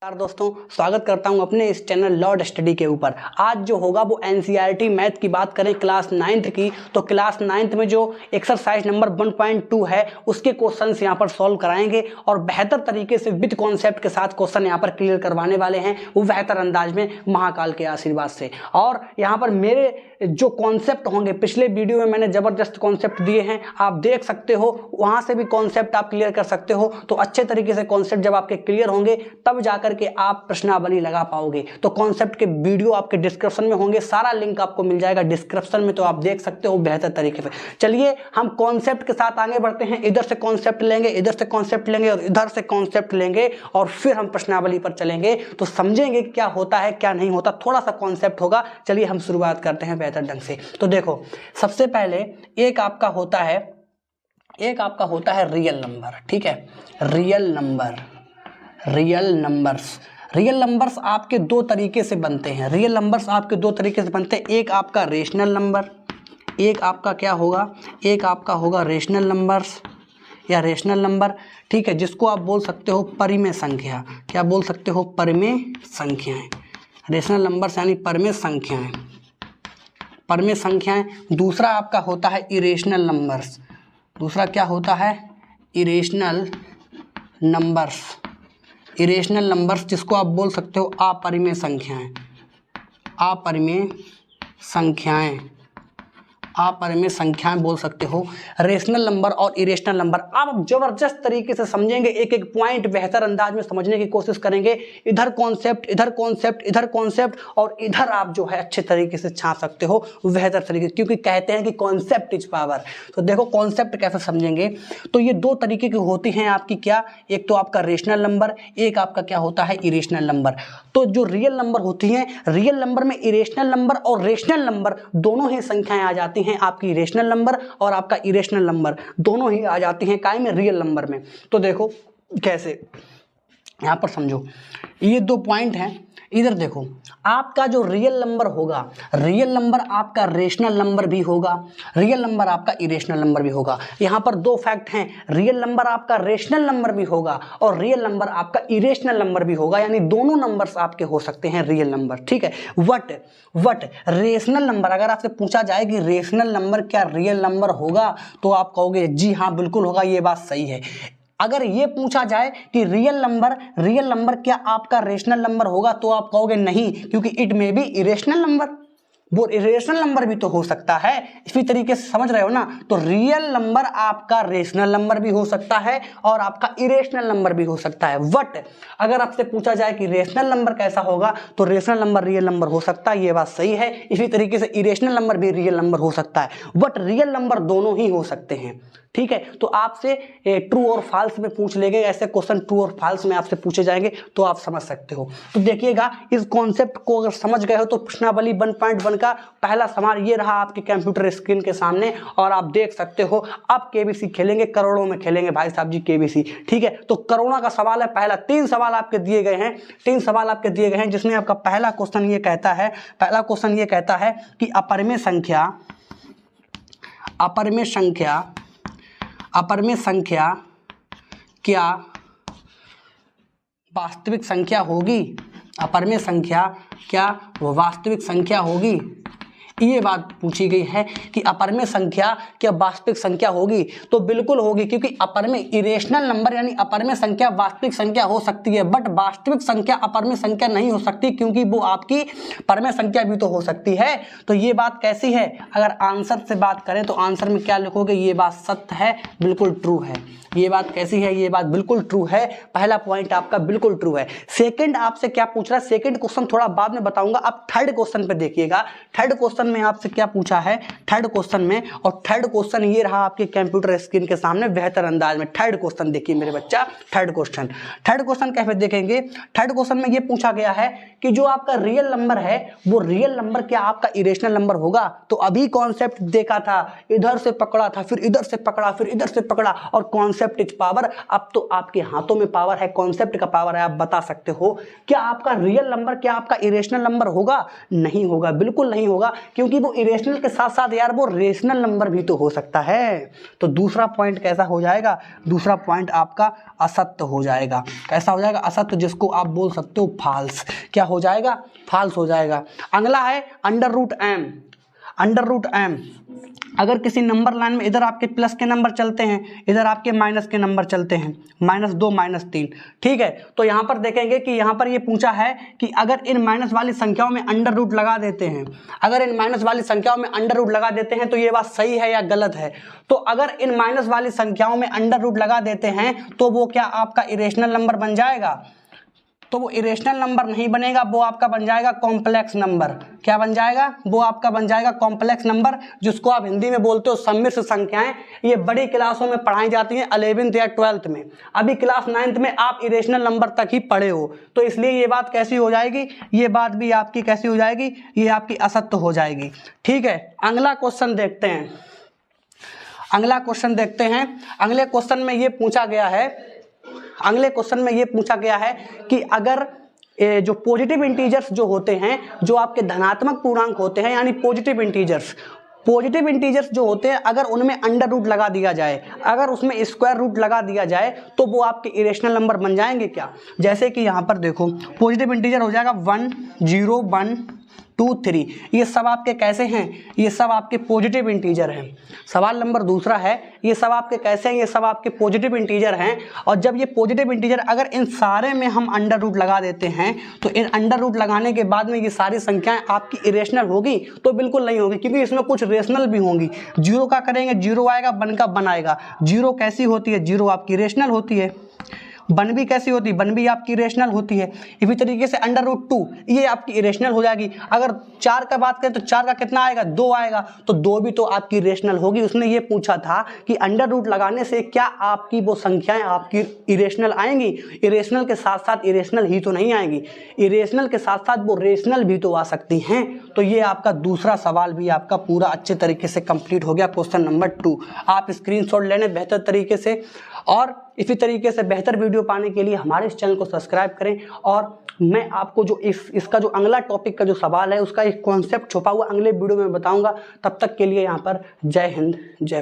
नमस्कार दोस्तों, स्वागत करता हूं अपने इस चैनल लॉर्ड स्टडी के ऊपर। आज जो होगा वो एनसीईआरटी मैथ की बात करें क्लास 9th की, तो क्लास 9th में जो एक्सरसाइज नंबर 1.2 है उसके क्वेश्चंस यहां पर सॉल्व कराएंगे और बेहतर तरीके से विद कॉन्सेप्ट के साथ क्वेश्चन यहां पर क्लियर करवाने वाले हैं, वो बेहतर अंदाज में महाकाल के आशीर्वाद से। और यहाँ पर मेरे जो कॉन्सेप्ट होंगे, पिछले वीडियो में मैंने जबरदस्त कॉन्सेप्ट दिए हैं, आप देख सकते हो, वहां से भी कॉन्सेप्ट आप क्लियर कर सकते हो। तो अच्छे तरीके से कॉन्सेप्ट जब आपके क्लियर होंगे तब जाकर के आप प्रश्नावली लगा पाओगे। तो कॉन्सेप्ट के वीडियो आपके डिस्क्रिप्शन में होंगे, सारा लिंक आपको मिल जाएगा डिस्क्रिप्शन में, तो आप देख सकते हो बेहतर तरीके से। चलिए हम कॉन्सेप्ट के साथ आगे बढ़ते हैं। इधर से कॉन्सेप्ट लेंगे, इधर से कॉन्सेप्ट लेंगे और इधर से कॉन्सेप्ट लेंगे और फिर हम प्रश्नावली पर चलेंगे, तो समझेंगे क्या होता है क्या नहीं होता, थोड़ा सा कॉन्सेप्ट होगा। चलिए हम शुरुआत करते हैं बेहतर ढंग से। तो देखो, सबसे पहले एक आपका होता है रियल नंबर। ठीक है, रियल नंबर्स आपके दो तरीके से बनते हैं। रियल नंबर्स आपके दो तरीके से बनते हैं। एक आपका रेशनल नंबर, एक आपका क्या होगा, एक आपका होगा रेशनल नंबर्स या रेशनल नंबर। ठीक है, जिसको आप बोल सकते हो परिमेय संख्या। क्या बोल सकते हो? परिमेय संख्याएं। रेशनल नंबर्स यानी परिमेय संख्याएं। दूसरा आपका होता है इरेशनल नंबर्स। दूसरा क्या होता है? इरेशनल नंबर्स, जिसको आप बोल सकते हो अपरिमेय संख्याएं बोल सकते हो। रेशनल नंबर और इरेशनल नंबर आप जबरदस्त तरीके से समझेंगे, एक एक पॉइंट बेहतर अंदाज में समझने की कोशिश करेंगे। इधर कॉन्सेप्ट और इधर आप जो है अच्छे तरीके से छाप सकते हो बेहतर तरीके से, क्योंकि कहते हैं कि कॉन्सेप्ट इज पावर। तो देखो कॉन्सेप्ट कैसे समझेंगे, तो ये दो तरीके की होती हैं आपकी। क्या? एक तो आपका रेशनल नंबर, एक आपका क्या होता है? Irrational number. तो जो रियल नंबर होती हैं, रियल नंबर में इरेशनल नंबर और रेशनल नंबर दोनों ही संख्याएं आ जाती हैं। आपकी रेशनल नंबर और आपका इरेशनल नंबर दोनों ही आ जाती हैं काय में? रियल नंबर में। तो देखो कैसे, यहां पर समझो, ये दो पॉइंट हैं। इधर देखो, आपका जो रियल नंबर होगा, रियल नंबर आपका रेशनल नंबर भी होगा, रियल नंबर आपका इरेशनल नंबर भी होगा। यहाँ पर दो फैक्ट हैं, रियल नंबर आपका रेशनल नंबर भी होगा और रियल नंबर आपका इरेशनल नंबर भी होगा, यानी दोनों नंबर्स आपके हो सकते हैं रियल नंबर। ठीक है, वट रेशनल नंबर, अगर आपसे पूछा जाए कि रेशनल नंबर क्या रियल नंबर होगा, तो आप कहोगे जी हाँ बिल्कुल होगा, ये बात सही है। अगर ये पूछा जाए कि रियल नंबर क्या आपका रेशनल नंबर होगा, तो आप कहोगे नहीं, क्योंकि it may be irrational number, वो इरेशनल नंबर भी तो हो सकता है। इसी तरीके से समझ रहे हो ना? तो रियल नंबर आपका रेशनल नंबर भी हो सकता है और आपका इरेशनल नंबर भी हो सकता है। बट अगर आपसे पूछा जाए कि रेशनल नंबर कैसा होगा, तो रेशनल नंबर रियल नंबर हो सकता है, ये बात सही है। इसी तरीके से इरेशनल नंबर भी रियल नंबर हो सकता है, बट रियल नंबर दोनों ही हो सकते हैं। ठीक है, तो आपसे ट्रू और फॉल्स में पूछ लेंगे, ऐसे क्वेश्चन ट्रू और फॉल्स में आपसे पूछे जाएंगे, तो आप समझ सकते हो। तो देखिएगा, इस कॉन्सेप्ट को अगर समझ गए हो तो प्रश्नावली 1.1 का पहला सवाल ये रहा आपके कंप्यूटर स्क्रीन के सामने, और आप देख सकते हो अब केबीसी खेलेंगे, करोड़ों में खेलेंगे भाई साहब जी केबीसी। ठीक है, तो करोड़ों का सवाल है पहला। 3 सवाल आपके दिए गए हैं, जिसमें आपका पहला क्वेश्चन ये कहता है कि अपरिमेय संख्या क्या वास्तविक संख्या होगी? अपरिमेय संख्या क्या वो वास्तविक संख्या होगी? ये बात पूछी गई है कि अपरिमेय संख्या क्या वास्तविक संख्या होगी। तो बिल्कुल होगी, क्योंकि अपरिमेय इरेशनल नंबर यानी अपरिमेय संख्या वास्तविक संख्या हो सकती है, बट वास्तविक संख्या अपरिमेय संख्या नहीं हो सकती, क्योंकि वो आपकी परिमेय संख्या भी तो हो सकती है। तो ये बात कैसी है? अगर आंसर से बात करें तो आंसर में क्या लिखोगे? ये बात सत्य है, बिल्कुल ट्रू है। ये बात कैसी है? ये बात बिल्कुल ट्रू है। पहला पॉइंट आपका बिल्कुल ट्रू है। सेकंड आपसे क्या पूछ रहा है? सेकंड क्वेश्चन थोड़ा बाद में बताऊंगा, आप थर्ड क्वेश्चन पे देखिएगा। थर्ड क्वेश्चन में आपसे क्या पूछा है? थर्ड क्वेश्चन ये रहा आपके कंप्यूटर स्क्रीन के सामने बेहतर अंदाज में। थर्ड क्वेश्चन देखिए मेरे बच्चा, थर्ड क्वेश्चन कैसे देखेंगे? थर्ड क्वेश्चन में ये पूछा गया है कि जो आपका रियल नंबर है, वो रियल नंबर क्या आपका इरेशनल नंबर होगा? तो अभी कॉन्सेप्ट देखा था, इधर से पकड़ा था, फिर इधर से पकड़ा, फिर इधर से पकड़ा, और कॉन्सेप्ट इज पावर। अब तो आपके हाथों में पावर है, कॉन्सेप्ट का पावर है। आप बता सकते हो क्या आपका रियल नंबर क्या आपका इरेशनल नंबर होगा? नहीं होगा, बिल्कुल नहीं होगा, क्योंकि वो इरेशनल के साथ साथ यार वो रेशनल नंबर भी तो हो सकता है। तो दूसरा पॉइंट कैसा हो जाएगा, दूसरा पॉइंट आपका असत्य हो जाएगा। कैसा हो जाएगा, असत्य, जिसको आप बोल सकते हो फाल्स। क्या हो जाएगा, फाल्स हो जाएगा। अगला है under root M. Under root M, अगर किसी नंबर लाइन में इधर आपके प्लस के नंबर चलते हैं, इधर आपके माइनस के नंबर चलते हैं, -2 -3, ठीक है। तो यहाँ पर देखेंगे कि यहाँ पर ये पूछा है कि अगर इन माइनस वाली संख्याओं में अंडर रूट लगा देते हैं, अगर इन माइनस वाली संख्याओं में अंडर रूट लगा देते हैं तो ये बात सही है या गलत है। तो अगर इन माइनस वाली संख्याओं में अंडर रूट लगा देते हैं तो वो क्या आपका इरेशनल नंबर बन जाएगा? तो वो इरेशनल नंबर नहीं बनेगा, वो आपका बन जाएगा कॉम्प्लेक्स नंबर। क्या बन जाएगा, वो आपका बन जाएगा कॉम्प्लेक्स नंबर, जिसको आप हिंदी में बोलते हो सम्मिश्र संख्याएं। ये बड़ी क्लासों में पढ़ाई जाती हैं, 11th या 12th में। अभी क्लास 9th में आप इरेशनल नंबर तक ही पढ़े हो, तो इसलिए ये बात कैसी हो जाएगी, ये बात भी आपकी कैसी हो जाएगी, ये आपकी असत्य हो जाएगी। ठीक है, अगला क्वेश्चन देखते हैं। अगला क्वेश्चन देखते हैं। अगले क्वेश्चन में ये पूछा गया है, अगले क्वेश्चन में ये पूछा गया है कि अगर जो पॉजिटिव इंटीजर्स जो होते हैं, जो आपके धनात्मक पूर्णांक होते हैं, यानी पॉजिटिव इंटीजर्स जो होते हैं, अगर उनमें अंडर रूट लगा दिया जाए, अगर उसमें स्क्वायर रूट लगा दिया जाए तो वो आपके इरेशनल नंबर बन जाएंगे क्या? जैसे कि यहाँ पर देखो, पॉजिटिव इंटीजर हो जाएगा 1 0 1 2 3, ये सब आपके कैसे हैं, ये सब आपके पॉजिटिव इंटीजर हैं। सवाल नंबर दूसरा है, ये सब आपके कैसे हैं, ये सब आपके पॉजिटिव इंटीजर हैं। और जब ये पॉजिटिव इंटीजर, अगर इन सारे में हम अंडर रूट लगा देते हैं तो इन अंडर रूट लगाने के बाद में ये सारी संख्याएं आपकी इरेशनल होगी? तो बिल्कुल नहीं होगी, क्योंकि इसमें कुछ रेशनल भी होंगी। 0 का करेंगे 0 आएगा, 1 का 1 आएगा। 0 कैसी होती है, 0 आपकी रेशनल होती है। 1 भी कैसी होती है, 1 भी आपकी इरेशनल होती है। इसी तरीके से अंडर रूट 2 ये आपकी इरेशनल हो जाएगी। अगर 4 का बात करें तो 4 का कितना आएगा, 2 आएगा, तो 2 भी तो आपकी इरेशनल होगी। उसने ये पूछा था कि अंडर रूट लगाने से क्या आपकी वो संख्याएं आपकी इरेशनल आएंगी? इरेशनल के साथ साथ इरेशनल ही तो नहीं आएंगी, इरेशनल के साथ साथ वो रेशनल भी तो आ सकती हैं। तो ये आपका दूसरा सवाल भी आपका पूरा अच्छे तरीके से कंप्लीट हो गया, क्वेश्चन नंबर 2। आप स्क्रीनशॉट लेने बेहतर तरीके से, और इसी तरीके से बेहतर वीडियो पाने के लिए हमारे इस चैनल को सब्सक्राइब करें। और मैं आपको जो इसका जो अगला टॉपिक का जो सवाल है, उसका एक कॉन्सेप्ट छुपा हुआ अगले वीडियो में बताऊंगा। तब तक के लिए यहाँ पर जय हिंद, जय